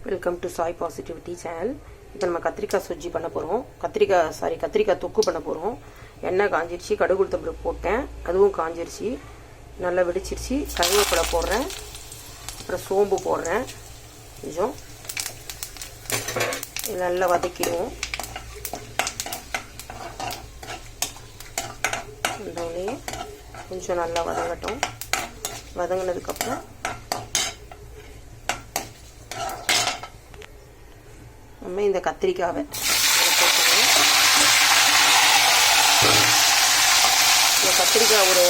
Welcome to Sai positivity channel. இப்போ நம்ம கத்திரிக்காய் சொஜ்ஜி பண்ண போகிறோம். கத்திரிக்காய் தொக்கு பண்ண போகிறோம். எண்ணெய் காஞ்சிருச்சு, கடுகு உளுத்தம்பருப்பு போட்டேன், அதுவும் காஞ்சிருச்சு, நல்லா வெடிச்சிருச்சு. கருவேப்பிலை போடுறேன், அப்புறம் சோம்பு போடுறேன். கொஞ்சம் நல்லா வதக்கிடுவோம். உடனே கொஞ்சம் நல்லா வதங்கட்டும். வதங்கினதுக்கப்புறம் நம்ம இந்த கத்திரிக்காவை போட்டுருவோம். இந்த கத்திரிக்காய் ஒரு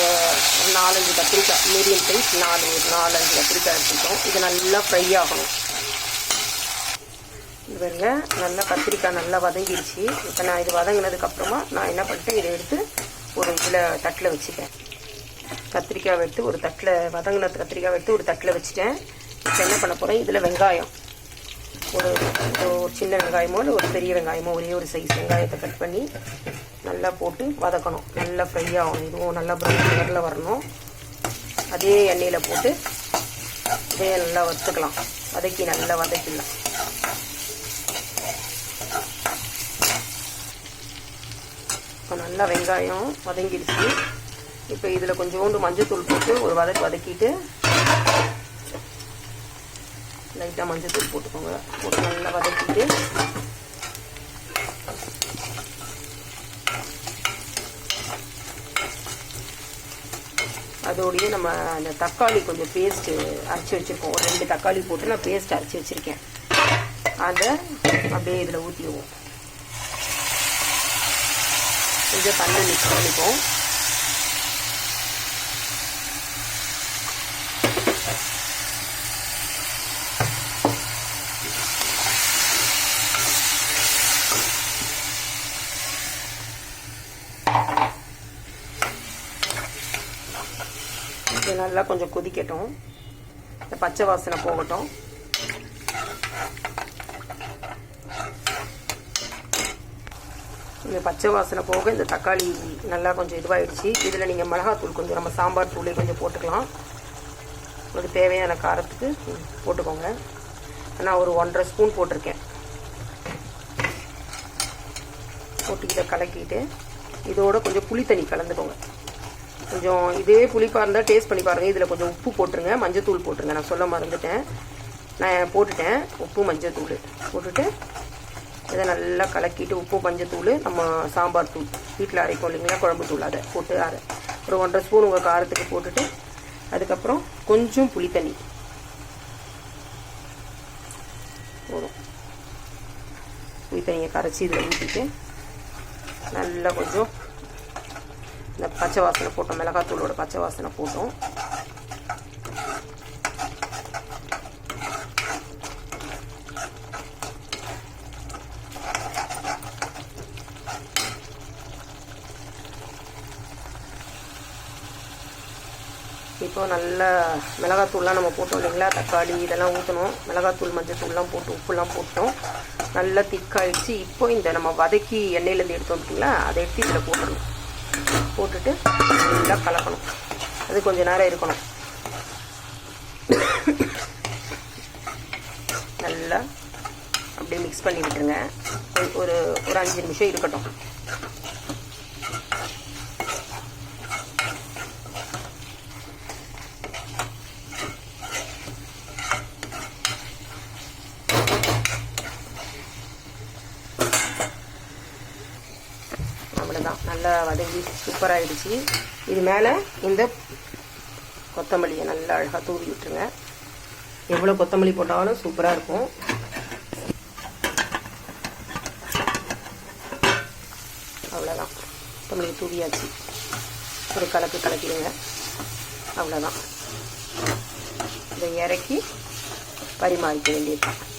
4-5 கத்திரிக்காய், மீடியம் சைஸ் 4-5 கத்திரிக்காய் எடுத்துக்கிட்டோம். இது நல்லா ஃப்ரை ஆகணும். பாருங்க, நல்லா கத்திரிக்காய் நல்லா வதங்கிடுச்சு. இப்போ நான் இது வதங்கினதுக்கப்புறமா நான் என்ன பண்ணிட்டேன், இதை எடுத்து ஒரு தட்டில் வச்சுட்டேன். கத்திரிக்காய் எடுத்து ஒரு தட்டில், வதங்கின கத்திரிக்காய் எடுத்து ஒரு தட்டில் வச்சுட்டேன். இப்போ என்ன பண்ண போகிறேன், இதில் வெங்காயம் ஒரு சின்ன வெங்காயமோ இல்லை ஒரு பெரிய வெங்காயமோ, ஒரே ஒரு சைஸ் வெங்காயத்தை கட் பண்ணி நல்லா போட்டு வதக்கணும். நல்லா ஃப்ரை ஆகணும். இதுவும் நல்லா ப்ரௌன் கலரில் வரணும். அதே எண்ணெயில் போட்டு இதே நல்லா வறுத்துக்கலாம். நல்லா வதக்கிடலாம். இப்போ நல்லா வெங்காயம் வதங்கிடுச்சு. இப்போ இதில் கொஞ்சோண்டு மஞ்சத்தூள் போட்டு ஒரு வதக்கிட்டு, லைட்டாக மஞ்சத்தூள் போட்டுக்கோங்க. போட்டு நல்லா வதக்கிட்டு அதோடையே நம்ம அந்த தக்காளி கொஞ்சம் பேஸ்ட்டு அரைச்சி வச்சுருக்கோம். ஒரு 2 தக்காளி போட்டு நான் பேஸ்ட் அரைச்சி வச்சுருக்கேன். அதை அப்படியே இதில் ஊற்றிடுவோம். கொஞ்சம் தண்ணி மிக்ஸ் பண்ணிப்போம். இது நல்லா கொஞ்சம் கொதிக்கட்டும். இந்த பச்சை வாசனை போகட்டும். இந்த பச்சை வாசனை போக இந்த தக்காளி நல்லா கொஞ்சம் இதுவாகிடுச்சு. இதில் நீங்கள் மிளகாத்தூள் கொஞ்சம், நம்ம சாம்பார் தூளே கொஞ்சம் போட்டுக்கலாம். உங்களுக்கு தேவையான காரத்துக்கு போட்டுக்கோங்க. நான் ஒரு 1.5 ஸ்பூன் போட்டிருக்கேன். போட்டு இதை கலக்கிட்டு இதோட கொஞ்சம் புளி தண்ணி கலந்துக்கோங்க. கொஞ்சம் இதே புளிப்பாக இருந்தால் டேஸ்ட் பண்ணி பாருங்கள். இதில் கொஞ்சம் உப்பு போட்டுருங்க, மஞ்சத்தூள் போட்டுருங்க. நான் சொல்ல மறந்துட்டேன், நான் போட்டுட்டேன். உப்பு மஞ்சத்தூள் போட்டுட்டு இதை நல்லா கலக்கிட்டு, உப்பு மஞ்சத்தூள், நம்ம சாம்பார் தூள் வீட்டில் அரைக்கும் இல்லைங்களா, குழம்பு தூள், அதை போட்டு ஒரு 1.5 ஸ்பூன் உங்கள் காரத்துக்கு போட்டுட்டு, அதுக்கப்புறம் கொஞ்சம் புளி தண்ணி போதும். புளி தண்ணியை கரைச்சி இதில் ஊற்றிட்டு நல்லா கொஞ்சம் இந்த பச்சை வாசனை போட்டோம், மிளகாத்தூளோட பச்சை வாசனை போட்டோம். இப்போ நல்லா மிளகாத்தூள்லாம் நம்ம போட்டோம் இல்லைங்களா, தக்காளி இதெல்லாம் ஊற்றணும். மிளகாத்தூள் மஞ்சத்தூள்லாம் போட்டு உப்புலாம் போட்டோம். நல்லா திக்காயிடுச்சு. இப்போ இந்த நம்ம வதக்கி எண்ணெயிலேருந்து எடுத்தோம் பார்த்தீங்களா, அதை எடுத்து இதில் போட்டுடணும். போட்டுட்டு நல்லா கலக்கணும். அது கொஞ்சம் நேரம் இருக்கணும். நல்லா அப்படியே மிக்ஸ் பண்ணி விட்டுருங்க. ஒரு 5 நிமிஷம் இருக்கட்டும். அவ்வளோதான், நல்லா வதங்கி சூப்பராகிடுச்சு. இது மேலே இந்த கொத்தமல்லியை நல்லா அழகாக தூவி விட்டுருங்க. எவ்வளோ கொத்தமல்லி போட்டாலும் சூப்பராக இருக்கும். அவ்வளோதான், கொத்தமல்லி தூவியாச்சு. ஒரு கலக்கிடுங்க. அவ்வளோதான், இதை இறக்கி பரிமாறிக்க வேண்டியது.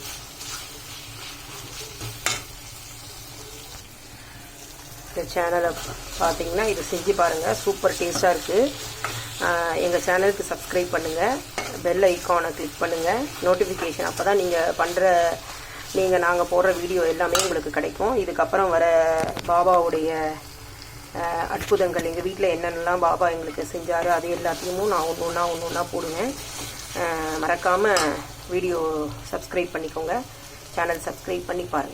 இந்த சேனலை பார்த்தீங்கன்னா இது செஞ்சு பாருங்கள், சூப்பர் டேஸ்ட்டாக இருக்குது. எங்கள் சேனலுக்கு சப்ஸ்கிரைப் பண்ணுங்கள், பெல் ஐக்கானை கிளிக் பண்ணுங்கள், நோட்டிஃபிகேஷன், அப்போ தான் நாங்கள் போடுற வீடியோ எல்லாமே உங்களுக்கு கிடைக்கும். இதுக்கப்புறம் வர பாபாவுடைய அற்புதங்கள், எங்கள் வீட்டில் என்னென்னலாம் பாபா எங்களுக்கு செஞ்சார், அது எல்லாத்தையும் நான் ஒன்று ஒன்றா போடுவேன். மறக்காமல் வீடியோ சப்ஸ்கிரைப் பண்ணிக்கோங்க, சேனல் சப்ஸ்கிரைப் பண்ணி பாருங்கள்.